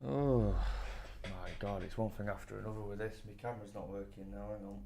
Oh my god, it's one thing after another with this. My camera's not working now, hang on.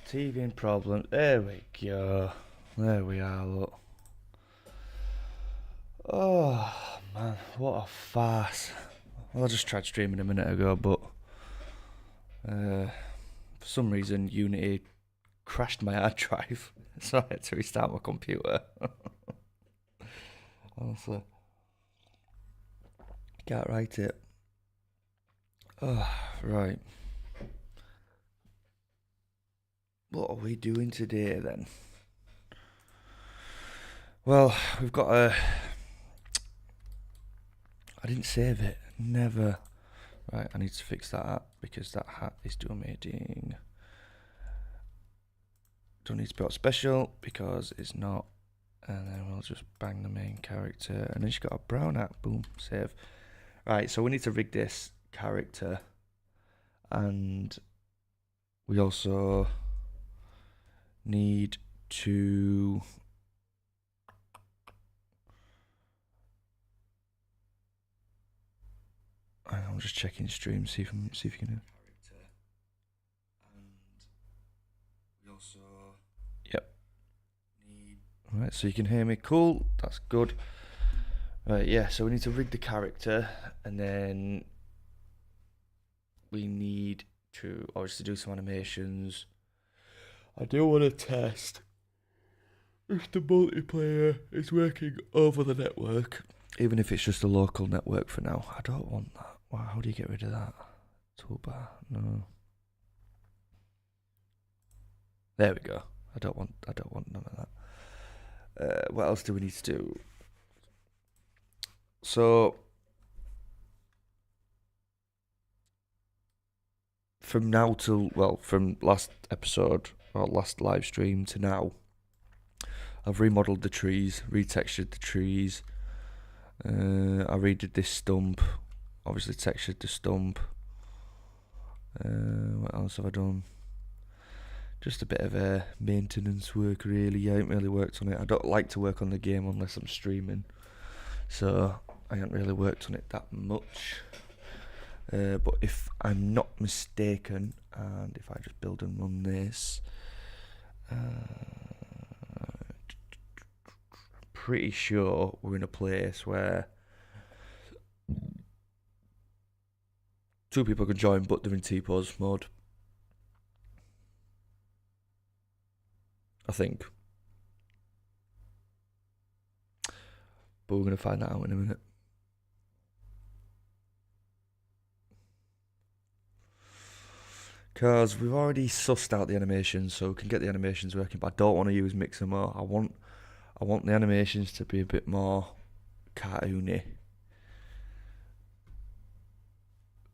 TV problem. There we go. There we are, look. Oh man, what a farce. Well, I just tried streaming a minute ago, but for some reason Unity crashed my hard drive, so I had to restart my computer. Honestly, can't write it. Oh, right. What are we doing today then? Well, we've got a. I didn't save it. Never. Right, I need to fix that up because that hat is donating. Don't need to put special because it's not. And then we'll just bang the main character. And then she's got a brown hat. Boom, save. Right, so we need to rig this character. And we also need to. I'm just checking stream, see if you can hear. Yep. Right, so you can hear me. Cool, that's good. Right, yeah, so we need to rig the character, and then we need to obviously do some animations. I do want to test if the multiplayer is working over the network, even if it's just a local network for now. I don't want that. Wow, how do you get rid of that? Toolbar, no. There we go. I don't want none of that. What else do we need to do? So from now till from last episode or last live stream to now, I've remodeled the trees, retextured the trees. I redid this stump, obviously textured the stump. What else have I done? Just a bit of maintenance work, really. I haven't really worked on it. I don't like to work on the game unless I'm streaming, so I haven't really worked on it that much. But if I'm not mistaken, and if I just build and run this, pretty sure we're in a place where two people can join, but they're in T-pose mode. I think. But we're going to find that out in a minute. Because we've already sussed out the animations, so we can get the animations working, but I don't want to use Mixamo. I want the animations to be a bit more cartoony.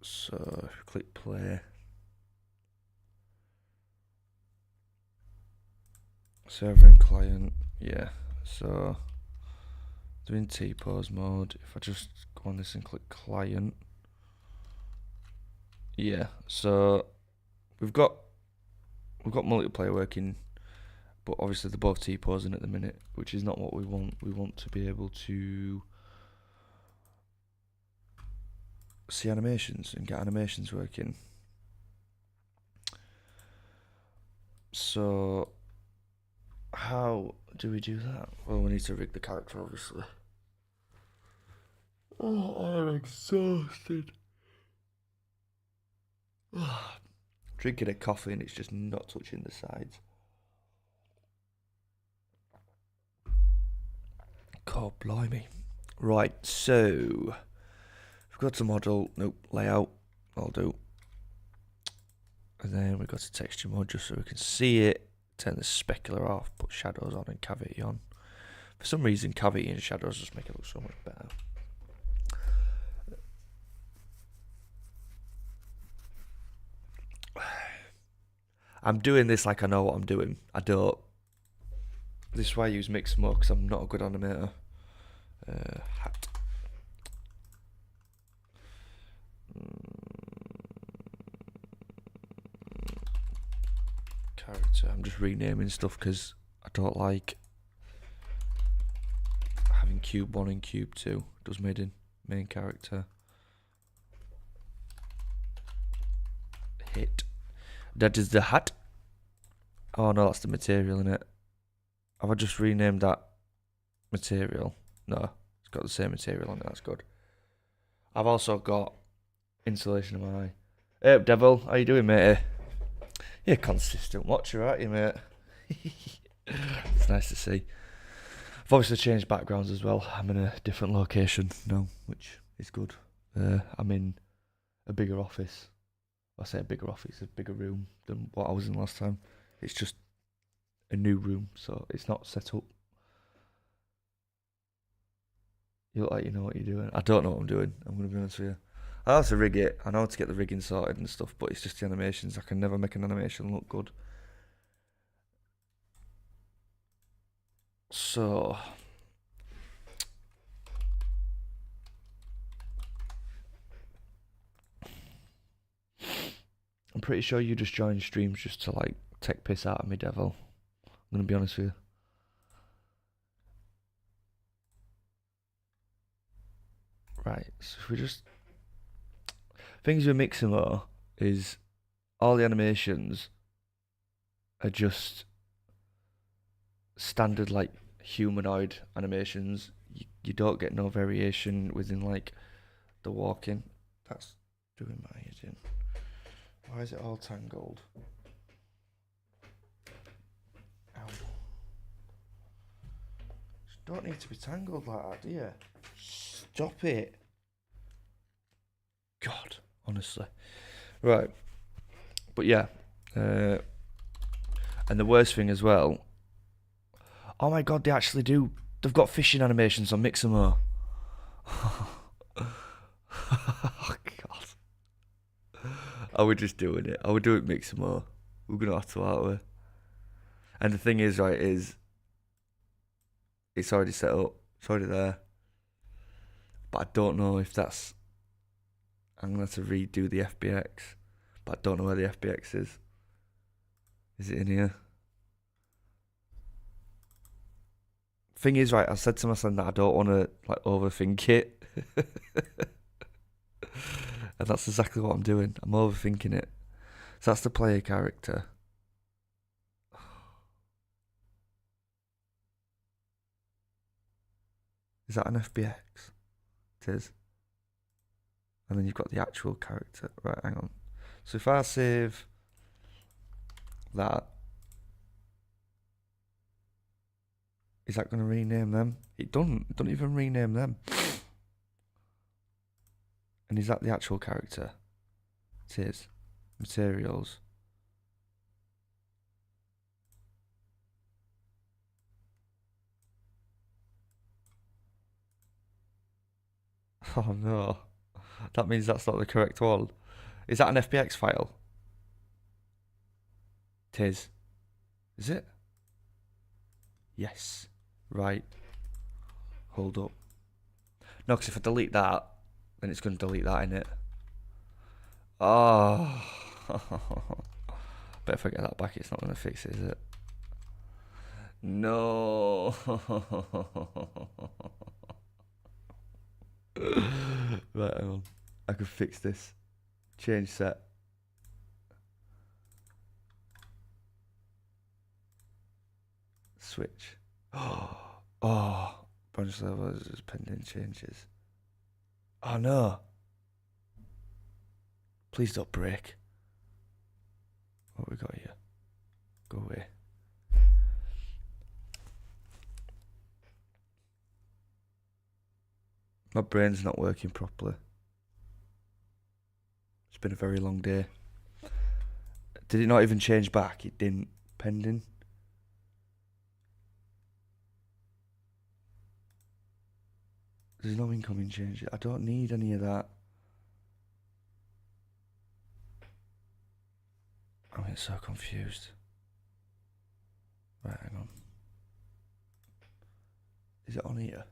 So, if we click play. Server and client, yeah. So, doing T-pose mode. If I just go on this and click client. Yeah, so we've got multiplayer working, but obviously they're both T-posing at the minute, which is not what we want. We want to be able to see animations and get animations working. So how do we do that? Well, we need to rig the character, obviously. Oh, I'm exhausted. Drinking a coffee and it's just not touching the sides. God blimey. Right, so we've got a model, nope, layout, I'll do. And then we've got a texture mode just so we can see it. Turn the specular off, put shadows on and cavity on. For some reason, cavity and shadows just make it look so much better. I'm doing this like I know what I'm doing. I don't. This is why I use Mixamo, because I'm not a good animator. Hat. Character. I'm just renaming stuff because I don't like having cube 1 and cube 2. Does main character. Hit. That is the hat. Oh no, that's the material in it. Have I just renamed that material? No, it's got the same material on it. That's good. I've also got insulation of my eye. Hey, Devil, how you doing, mate? You're a consistent watcher, aren't you, mate? It's nice to see. I've obviously changed backgrounds as well. I'm in a different location now, which is good. I'm in a bigger office. I say a bigger office, a bigger room than what I was in last time. It's just a new room, so it's not set up. You look like you know what you're doing. I don't know what I'm doing, I'm going to be honest with you. I know how to rig it. I know how to get the rigging sorted and stuff, but it's just the animations. I can never make an animation look good. So... I'm pretty sure you just joined streams just to like take piss out of me, Devil. I'm going to be honest with you. Right, so if we just... Things with Mixamo is all the animations are just standard like humanoid animations. You don't get no variation within like the walking. That's doing my head in. Why is it all tangled? Ow. You don't need to be tangled like that, do you? Stop it. God, honestly. Right. But yeah. And the worst thing as well. Oh my god, they actually do. They've got fishing animations on Mixamo. Oh god. Are we just doing it? Are we doing Mixamo? We're gonna have to, aren't we? And the thing is, right, is it's already set up. It's already there. But I don't know if that's... I'm gonna have to redo the FBX. But I don't know where the FBX is. Is it in here? Thing is, right, I said to my son that I don't want to like overthink it. And that's exactly what I'm doing. I'm overthinking it. So that's the player character. Is that an FBX? It is. And then you've got the actual character. Right, hang on. So if I save that, is that going to rename them? It doesn't. It doesn't even rename them. And is that the actual character? It is. Materials. Oh no. That means that's not the correct one. Is that an FBX file? It is. Is it? Yes. Right. Hold up. No, because if I delete that, then it's going to delete that, innit? Oh. But if I get that back, it's not going to fix it, is it? No. Right, hang on. I can fix this. Change set. Switch. Oh. Branch levels is pending changes. Oh no. Please don't break. What we got here? Go away. My brain's not working properly. It's been a very long day. Did it not even change back? It didn't. Pending. There's no incoming change. I don't need any of that. Oh yeah. getting so confused. Right, hang on. Is it on here?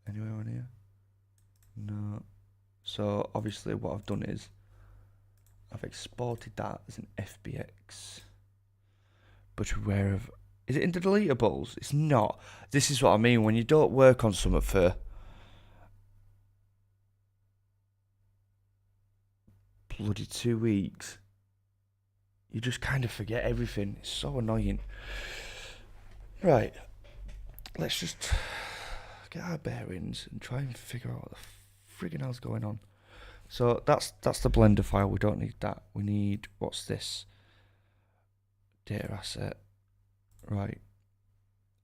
Anywhere on here? No. So obviously what I've done is I've exported that as an FBX. But beware of... Is it into deletables? It's not. This is what I mean. When you don't work on something for bloody 2 weeks, you just kind of forget everything. It's so annoying. Right. Let's just get our bearings and try and figure out what the friggin' hell's going on. So that's the Blender file. We don't need that. We need... What's this? Data asset. Right.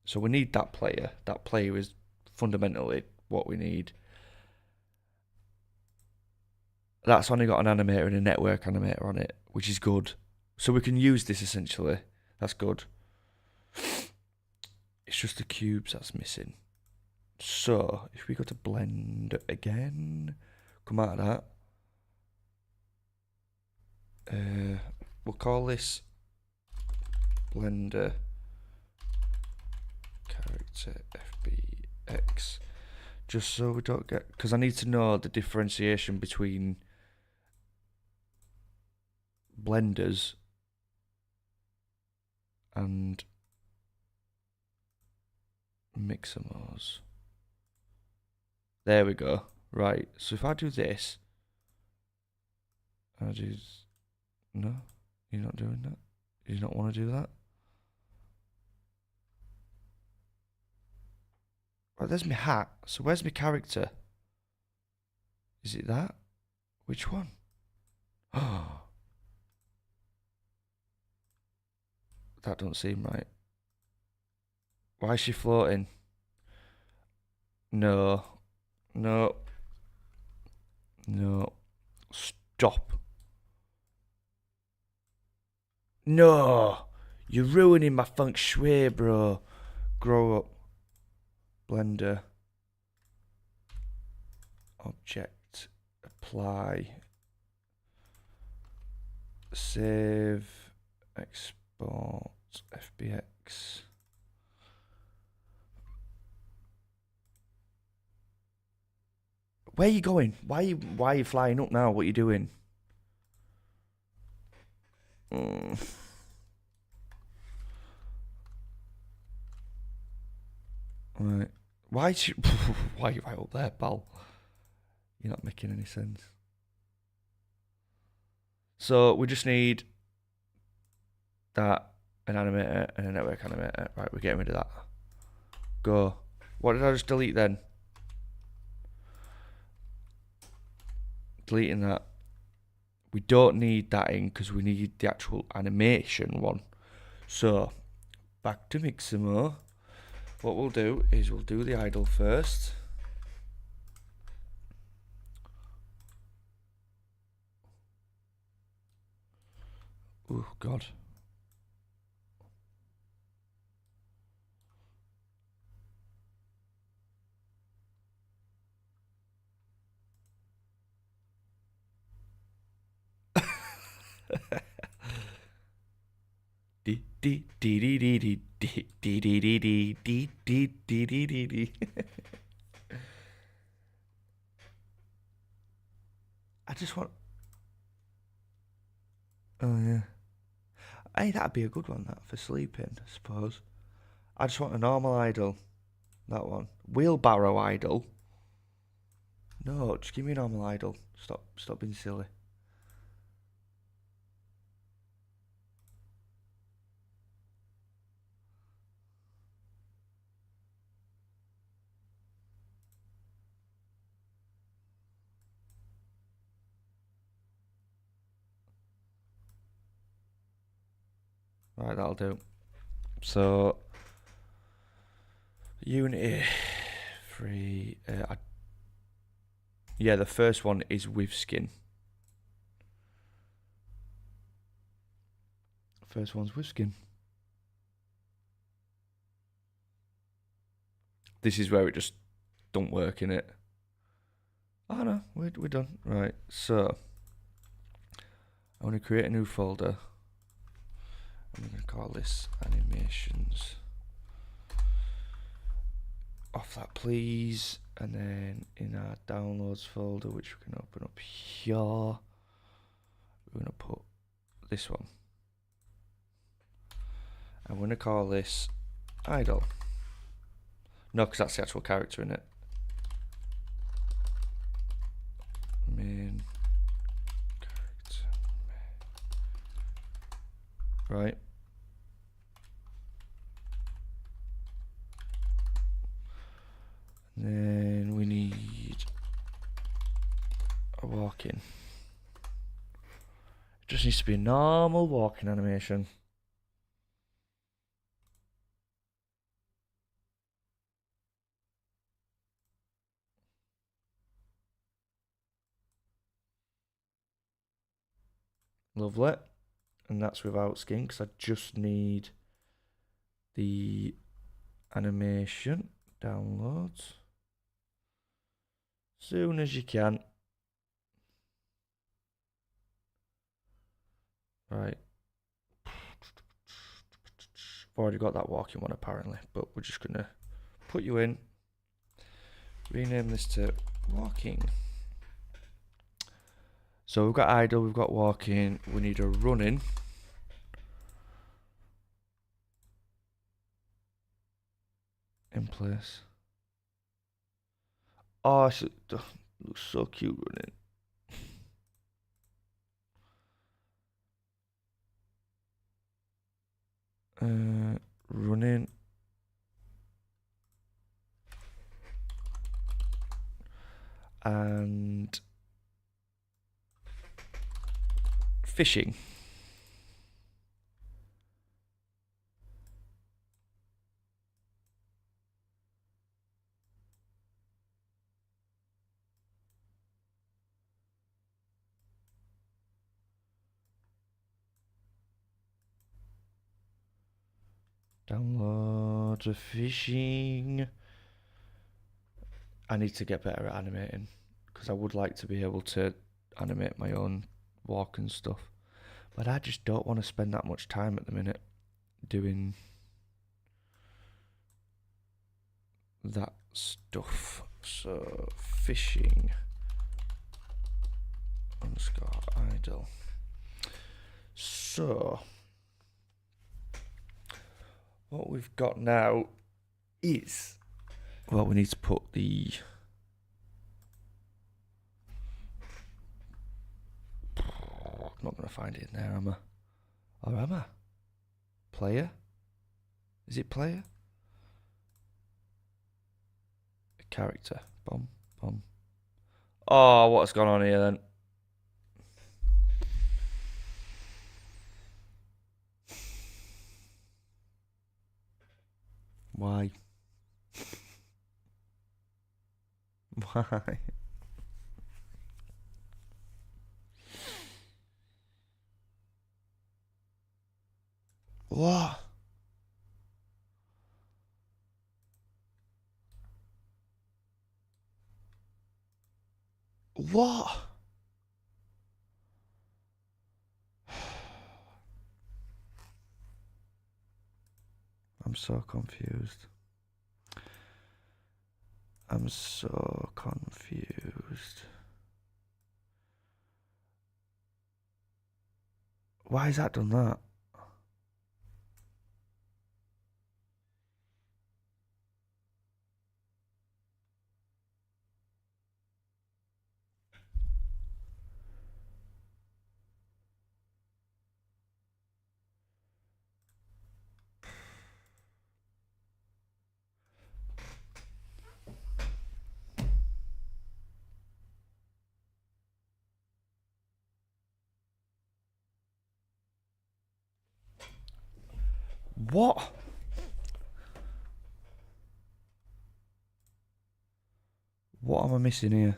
So we need that player. That player is fundamentally what we need. That's only got an animator and a network animator on it, which is good. So we can use this essentially. That's good. It's just the cubes that's missing. So if we go to blend again, come out of that. We'll call this Blender character FBX, just so we don't get, because I need to know the differentiation between blenders and Mixamos. There we go. Right, so if I do this, I do... No, you're not doing that? You not want to do that? Right, there's my hat. So where's my character? Is it that? Which one? Oh, that don't seem right. Why is she floating? No. No. No. Stop. No! You're ruining my feng shui, bro. Grow up. Blender. Object. Apply. Save. Export. FBX. Where are you going? Why are you flying up now? What are you doing? Right. Why are you right up there, pal? You're not making any sense. So we just need that, an animator and a network animator. Right, we're getting rid of that. Go. What did I just delete then? Deleting that. We don't need that in because we need the actual animation one. So back to Mixamo. What we'll do is we'll do the idle first. Oh God. I just want... Oh yeah. Hey, that'd be a good one, that, for sleeping, I suppose. I just want a normal idle. That one. Wheelbarrow idle. No, just give me a normal idle. Stop being silly. Right, that'll do. So, Unity 3. Yeah, the first one is with skin. First one's with skin. This is where it just don't work, in it. Oh no, we're done. Right, so I want to create a new folder. I'm going to call this animations. Off that, please. And then in our downloads folder, which we can open up here, we're going to put this one. I'm going to call this idle. No, because that's the actual character in it. Main character. Right. And then we need a walking. It just needs to be a normal walking animation. Lovely. And that's without skin, because I just need the animation downloads. Soon as you can. Right. I've already got that walking one apparently, but we're just gonna put you in. Rename this to walking. So we've got idle, we've got walking, we need a running. In place. Oh, it looks so cute running. Running. And fishing. Download the fishing. I need to get better at animating, because I would like to be able to animate my own walk and stuff, but I just don't want to spend that much time at the minute doing that stuff. So fishing underscore idle. So what we've got now is, well, we need to put the I'm not going to find it in there, am I? Or am I? Player? Is it player? A character. Bomb. Bomb. Oh, what's gone on here then? Why? Why? What? What? I'm so confused. I'm so confused. Why has that done that? What? What am I missing here?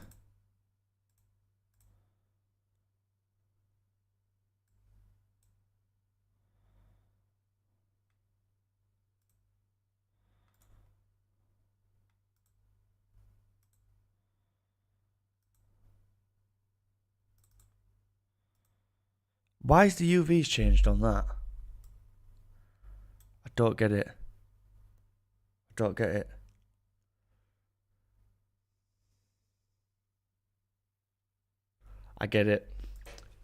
Why is the UVs changed on that? don't get it. I don't get it. I get it.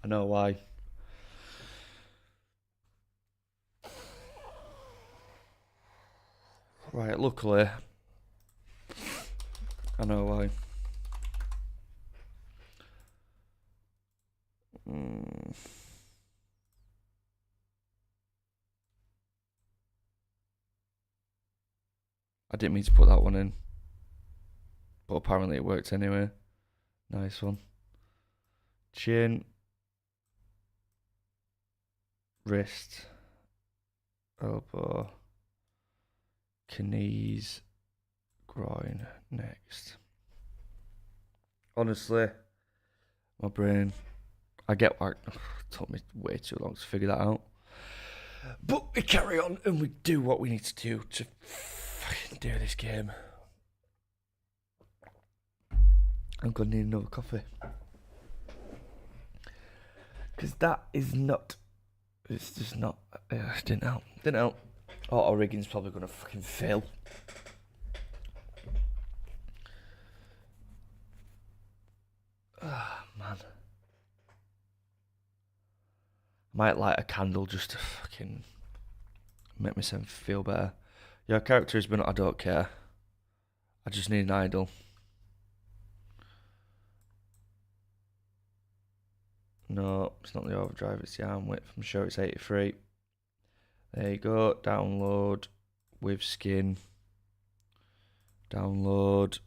I know why. Right, luckily, I know why. I didn't mean to put that one in, but apparently it worked anyway. Nice one. Chin, wrist, elbow, knees, groin, next. Honestly, my brain, I get why it took me way too long to figure that out. But we carry on and we do what we need to do to fucking do this game. I'm gonna need another coffee. Because that is not, it's just not, it didn't help. Didn't help. Auto rigging's probably gonna fucking fail. Ah, man. Might light a candle just to fucking make myself feel better. Your character has been, I don't care. I just need an idol. No, it's not the overdrive, it's the arm width. I'm sure it's 83. There you go. Download with skin. Download.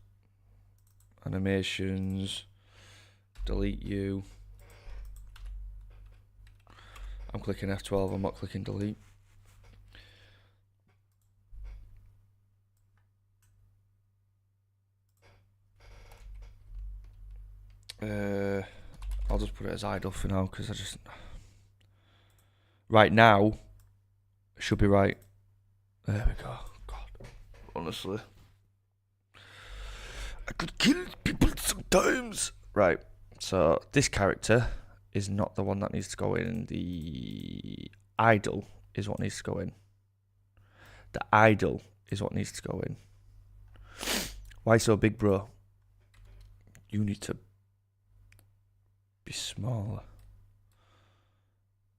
Animations. Delete you. I'm clicking F12, I'm not clicking delete. I'll just put it as idle for now because I just... Right now, should be right. There we go. God, honestly. I could kill people sometimes. Right, so this character is not the one that needs to go in. The idol is what needs to go in. The idol is what needs to go in. Why so big, bro? You need to be smaller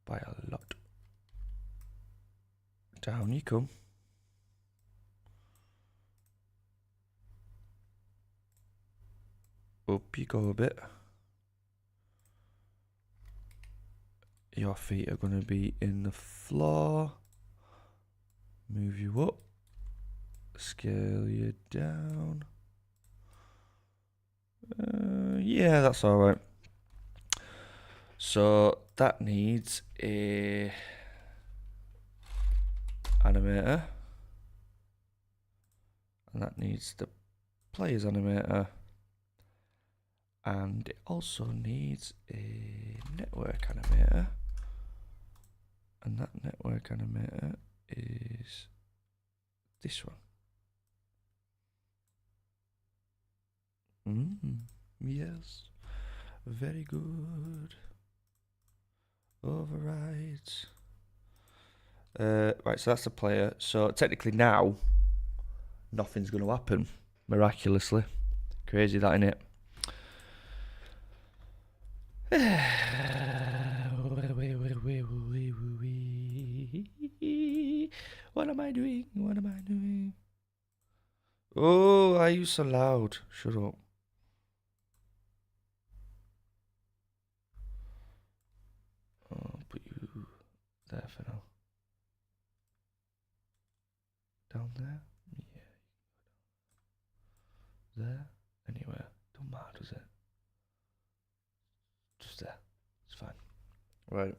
by a lot. Down you come. Up you go a bit. Your feet are going to be in the floor. Move you up. Scale you down. Yeah, that's alright. So that needs a animator. And that needs the player's animator. And it also needs a network animator. And that network animator is this one. Yes. Very good. Overrides. Right, so that's the player. So technically now, nothing's going to happen. Miraculously. Crazy that, innit? What am I doing? What am I doing? Oh, are you so loud? Shut up. I'll put you there for now. Down there? Yeah. There? Anywhere. Don't matter, does it? Just there. It's fine. Right.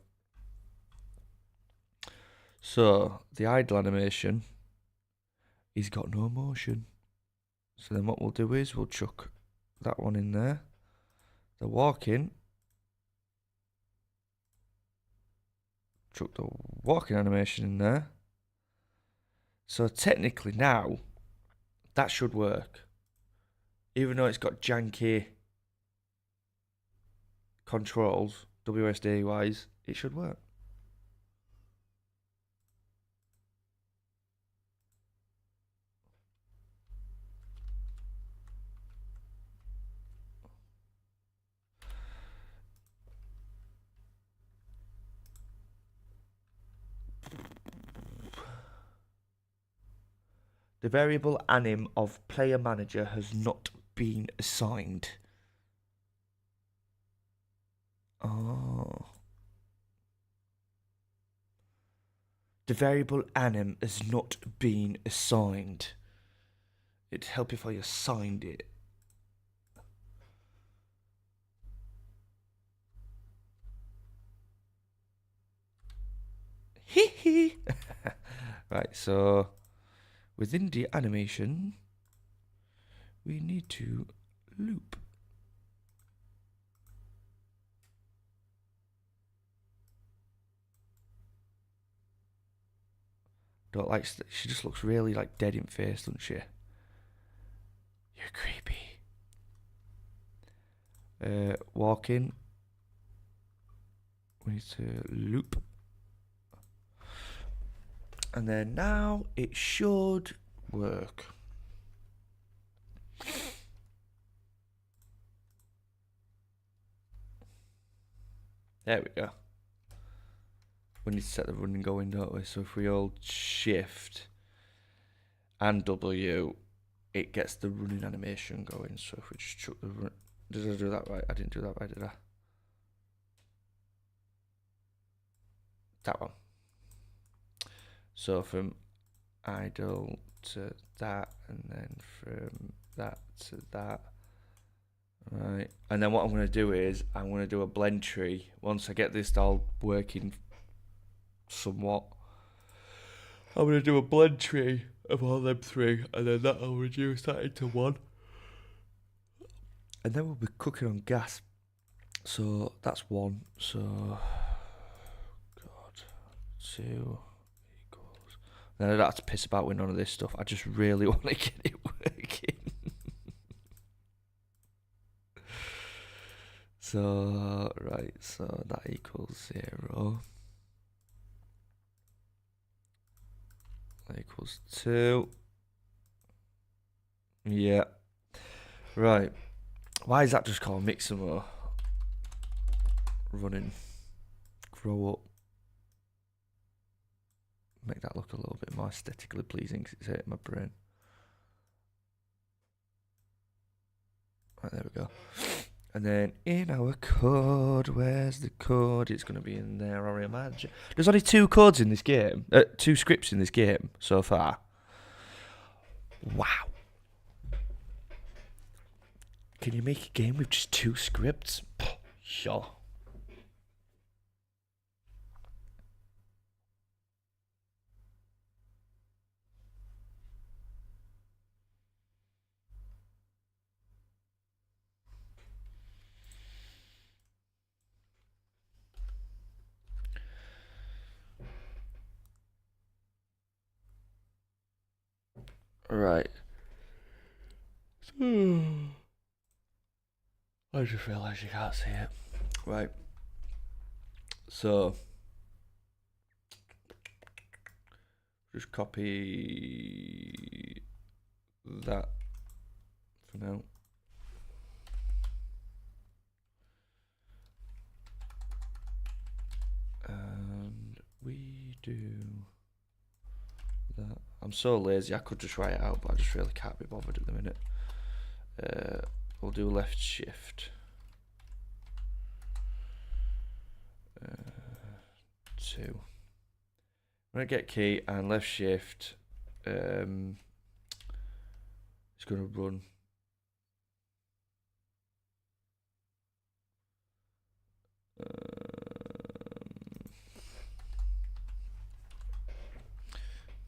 So, the idle animation, he's got no motion. So then what we'll do is we'll chuck that one in there. The walking. Chuck the walking animation in there. So technically now, that should work. Even though it's got janky controls, WSD wise, it should work. The variable anim of player manager has not been assigned. Oh. The variable anim has not been assigned. It'd help if I assigned it. Hee hee. Right, so within the animation, we need to loop. Don't like, she just looks really like dead in face, doesn't she? You're creepy. Walking. We need to loop. And then now it should work. There we go. We need to set the running going, don't we? So if we hold shift and W, it gets the running animation going. So if we just chuck the run... Did I do that right? I didn't do that right, did I? That one. So from idle to that, and then from that to that. Right. And then what I'm going to do is I'm going to do a blend tree. Once I get this all working somewhat, I'm going to do a blend tree of all them three, and then that'll reduce that into one. And then we'll be cooking on gas. So that's one. So, God, 2 equals. Then I don't have to piss about with none of this stuff. I just really want to get it working. So, right, so that equals 0. That equals 2. Yeah. Right. Why is that just called Mixamo? Running. Grow up. Make that look a little bit more aesthetically pleasing because it's hurting my brain. Right, there we go. And then in our code, where's the code? It's going to be in there, I imagine. There's only 2 codes in this game. 2 scripts in this game so far. Wow. Can you make a game with just 2 scripts? Sure. Right. I just realised you can't see it. Right. So, just copy that for now. And we do that. I'm so lazy, I could just write it out, but I just really can't be bothered at the minute. We'll do left shift. 2. I'm going to get key and left shift. It's going to run.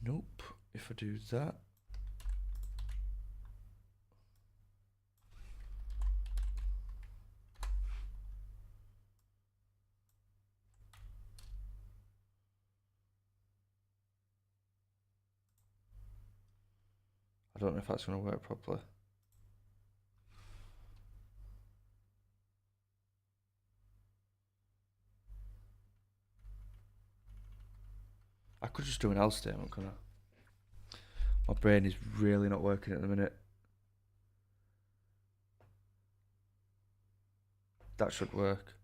Nope. If I do that. I don't know if that's going to work properly. I could just do an else statement, couldn't I? My brain is really not working at the minute. That should work.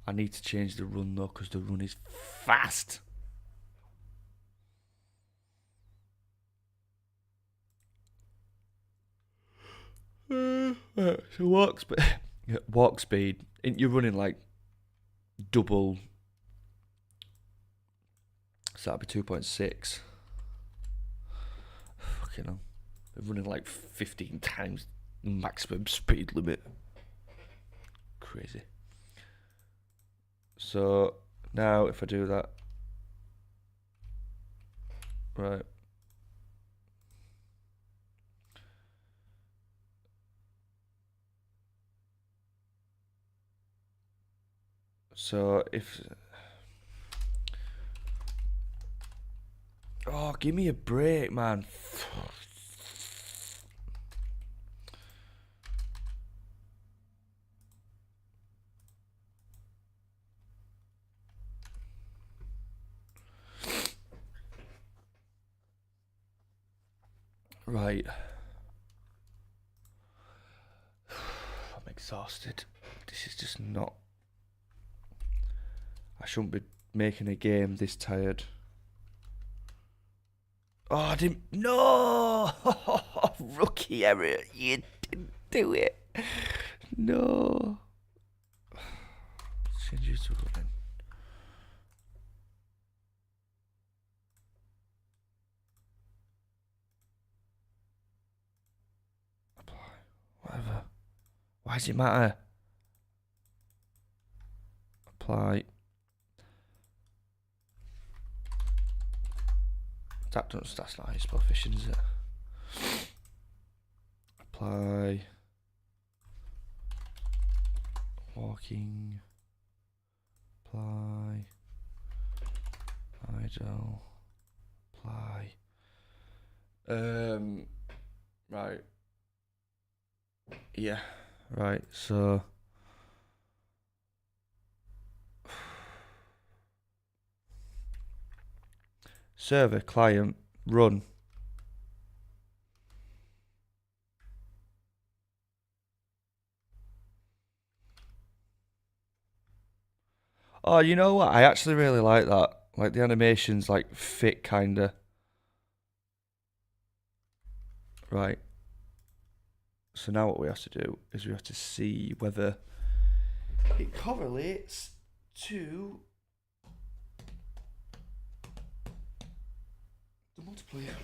I need to change the run though, because the run is fast. So walk speed. You're running like double. So that'd be 2.6. Fucking hell. They're running like 15 times the maximum speed limit. Crazy. So now if I do that. Right. So if... Oh, give me a break, man. Right. I'm exhausted. This is just not... I shouldn't be making a game this tired. Oh, I didn't... No! Rookie error. You didn't do it. No. Change you to then. Apply. Whatever. Why does it matter? Apply. That's not how you spell fishing, is it? Apply. Walking. Apply. Idle. Apply. Right. Yeah. Right. So. Server, client, run. Oh, you know what? I actually really like that. Like the animations like fit kinda. Right. So now what we have to do is we have to see whether it correlates to the multiplayer.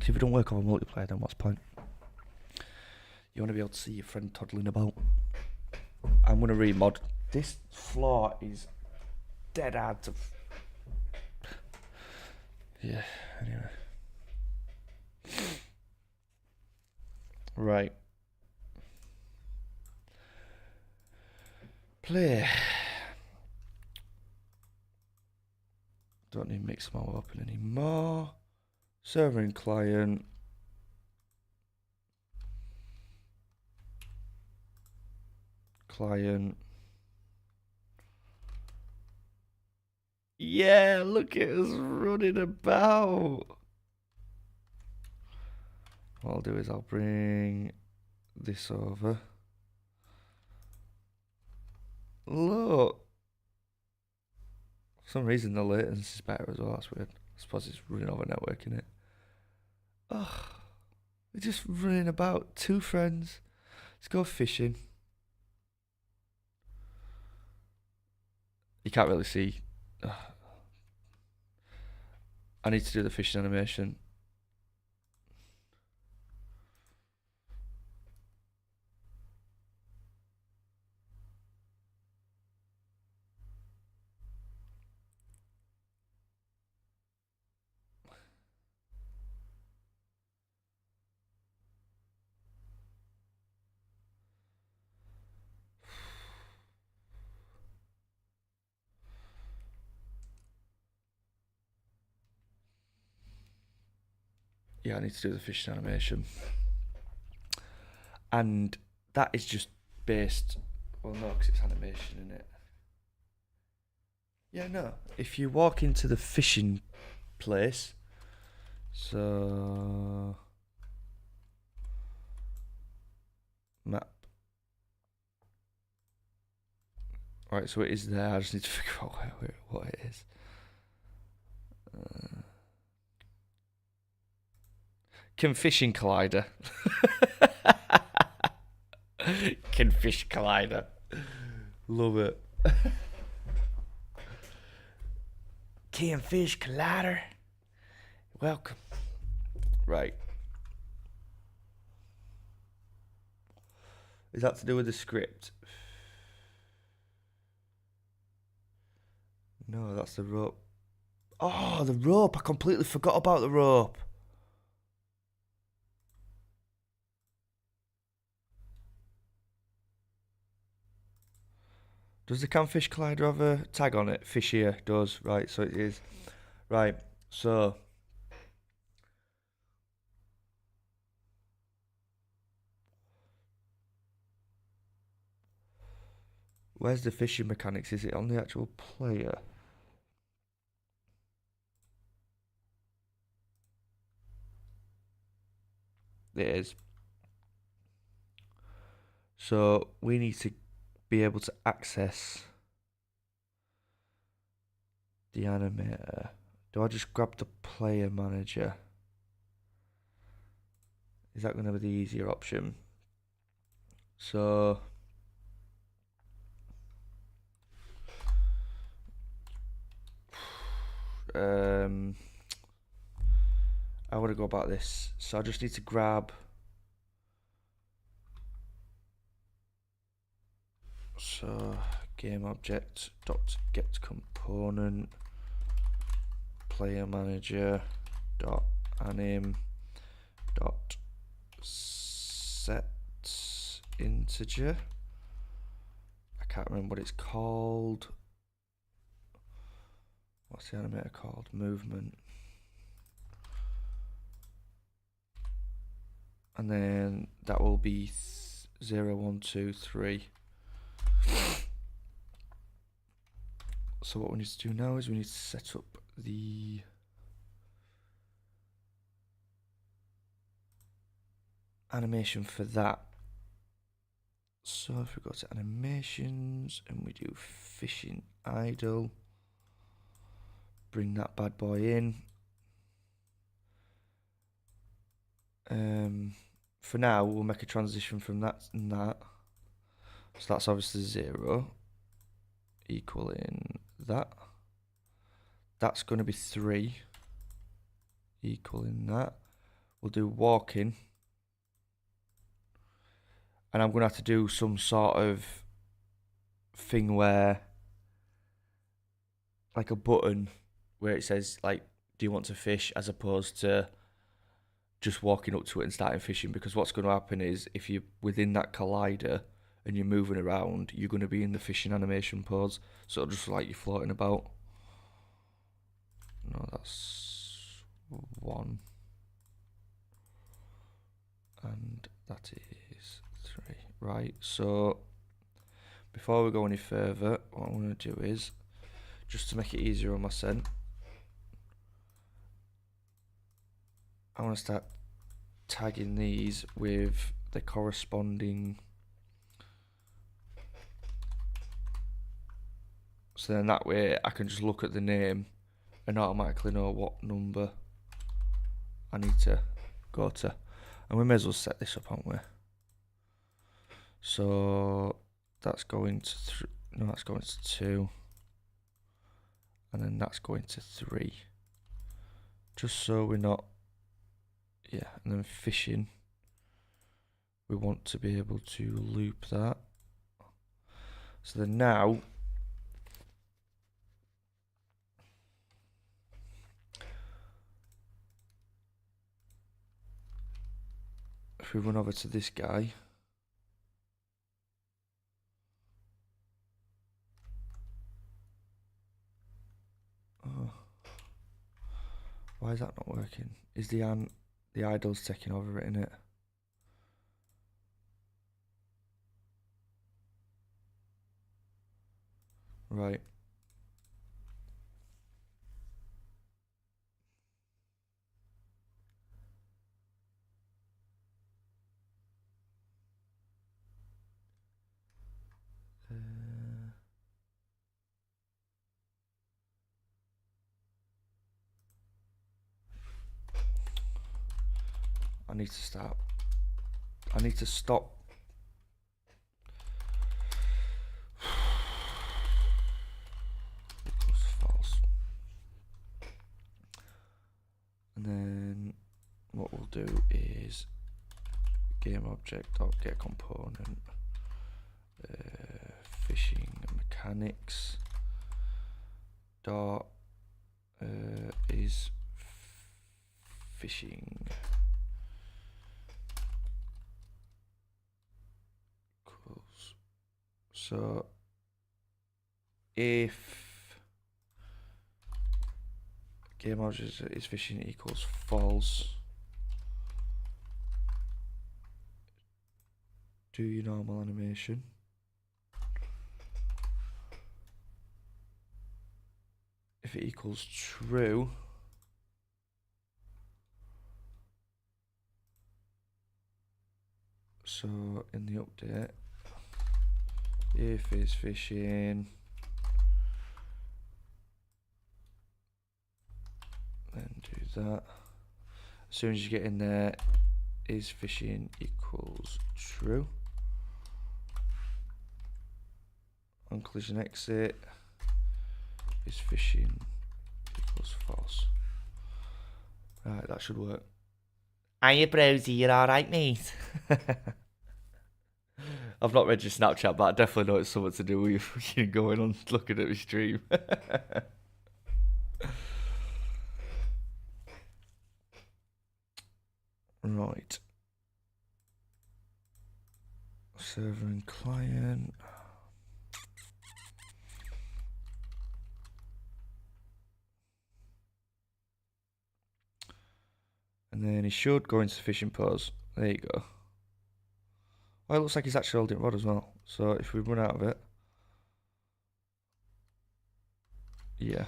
If it don't work on a multiplayer, then what's the point? You want to be able to see your friend toddling about. I'm gonna remod. This floor is dead hard to. Yeah. Anyway. Right. Play. Don't need mix mode open anymore. Server and client. Client. Yeah, look at us running about. What I'll do is I'll bring this over. Look. For some reason the latency is better as well. That's weird. I suppose it's running over network, innit? Oh, we're just running about. Two friends. Let's go fishing. You can't really see. I need to do the fishing animation. Yeah, I need to do the fishing animation. And that is just based... Well, no, because it's animation, isn't it? Yeah, no. If you walk into the fishing place... So... Map. Right, so it is there. I just need to figure out what it is. Can fishing collider? fucking fish collider. Love it. Key and Fish Collider. Welcome. Right. Is that to do with the script? No, that's the rope. Oh, the rope. I completely forgot about the rope. Does the Camfish Collider have a tag on it? Fish here does. Right, so it is. Right, so. Where's the fishing mechanics? Is it on the actual player? It is. So we need to be able to access the animator. Do I just grab the player manager? Is that going to be the easier option? So I want to go about this. So I just need to grab. So game object dot get component player manager dot anim dot set integer. I can't remember what it's called. What's the animator called? Movement. And then that will be 0, 1, 2, 3. So what we need to do now is we need to set up the animation for that. So if we go to animations and we do fishing idle, bring that bad boy in. For now, we'll make a transition from that and that. So that's obviously 0 equaling that. That's going to be 3 equaling that. We'll do walking. And I'm going to have to do some sort of thing where, like a button where it says, like, do you want to fish, as opposed to just walking up to it and starting fishing. Because what's going to happen is, if you're within that collider and you're moving around, you're going to be in the fishing animation pose. So it'll just like you're floating about. No, that's 1. And that is 3. Right, so before we go any further, what I'm going to do is, just to make it easier on my scent, I want to start tagging these with the corresponding. So then that way I can just look at the name and automatically know what number I need to go to. And we may as well set this up, aren't we? So that's going to no, that's going to 2. And then that's going to 3. Just so we're not, yeah, and then fishing, we want to be able to loop that. So then now, if we run over to this guy, oh, why is that not working? Is the idle's taking over it, innit? Right. I need to stop. And then what we'll do is game object dot get component fishing mechanics dot is fishing equals. So if game object is fishing equals false, do your normal animation. If it equals true, so in the update, if it's fishing, then do that. As soon as you get in there, is fishing equals true. On collision exit, is fishing equals false. Right, that should work. Hiya, Browsy, you alright, mate? I've not read your Snapchat, but I definitely know it's something to do with you going on looking at my stream. Right. Server and client. And then he should go into fishing pose. There you go. Oh, it looks like he's actually holding rod as well. So if we run out of it. Yeah.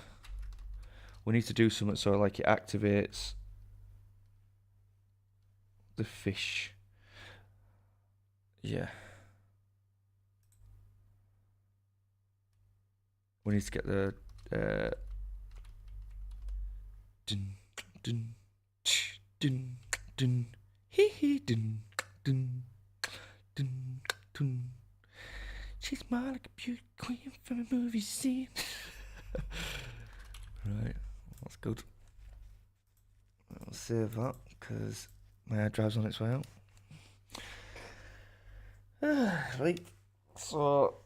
We need to do something so like it activates the fish. Yeah. We need to get the dun dun dun dun hee hee dun dun dun dun. She's more like a beauty queen from a movie scene. Right, that's good. I'll save that because my hard drive's on its way out. Right, so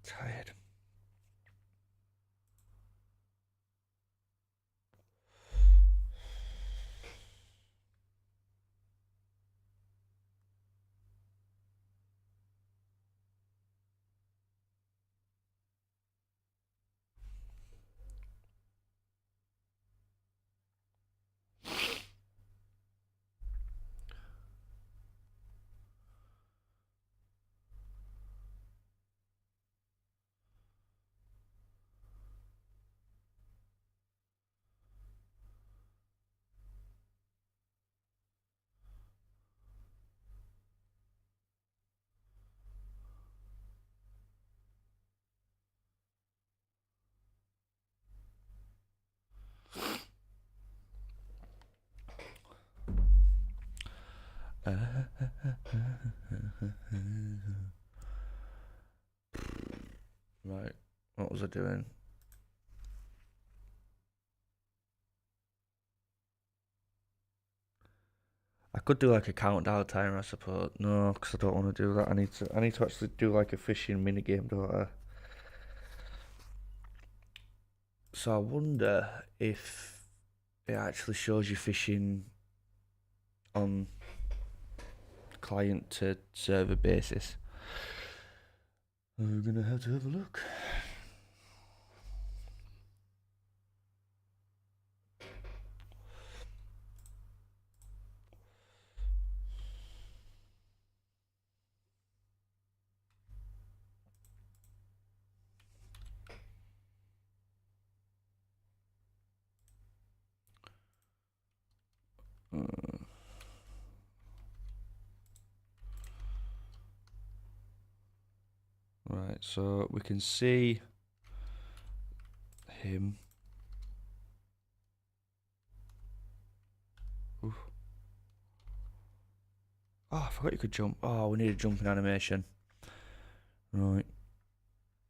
tired. Right, what was I doing? I could do like a countdown timer, I suppose. No, because I don't want to do that. I need to actually do like a fishing mini game, don't I? So I wonder if it actually shows you fishing on client to server basis. We're gonna have to have a look. Right, so we can see him. Oof. Oh, I forgot you could jump. Oh, we need a jumping animation. Right.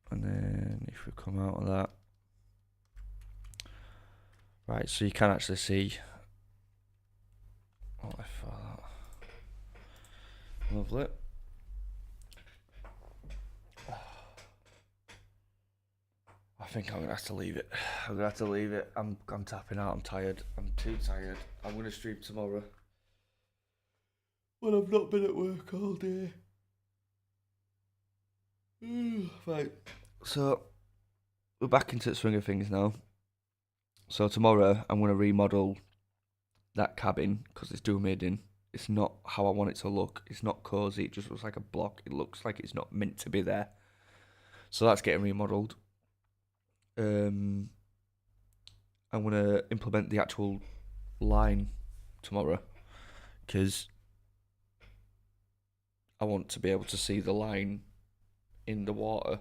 And then if we come out of that. Right, so you can actually see. Oh, I thought that. Lovely. I think I'm gonna have to leave it. I'm tapping out. I'm tired. I'm too tired. I'm gonna stream tomorrow. Well, I've not been at work all day. Right. So we're back into the swing of things now. So tomorrow I'm gonna remodel that cabin because it's doom-made. It's not how I want it to look. It's not cozy. It just looks like a block. It looks like it's not meant to be there. So that's getting remodeled. I'm gonna implement the actual line tomorrow because I want to be able to see the line in the water,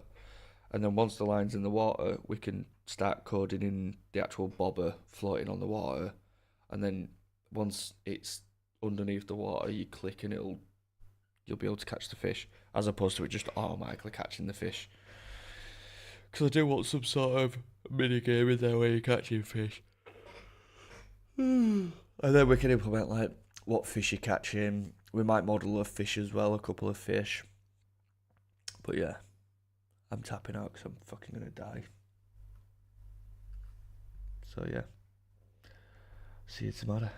and then once the line's in the water, we can start coding in the actual bobber floating on the water, and then once it's underneath the water, you click and you'll be able to catch the fish, as opposed to it just automatically catching the fish. Because I do want some sort of mini game in there where you're catching fish. And then we can implement like what fish you're catching. We might model a fish as well, a couple of fish. But yeah, I'm tapping out because I'm fucking gonna die. So yeah, see you tomorrow.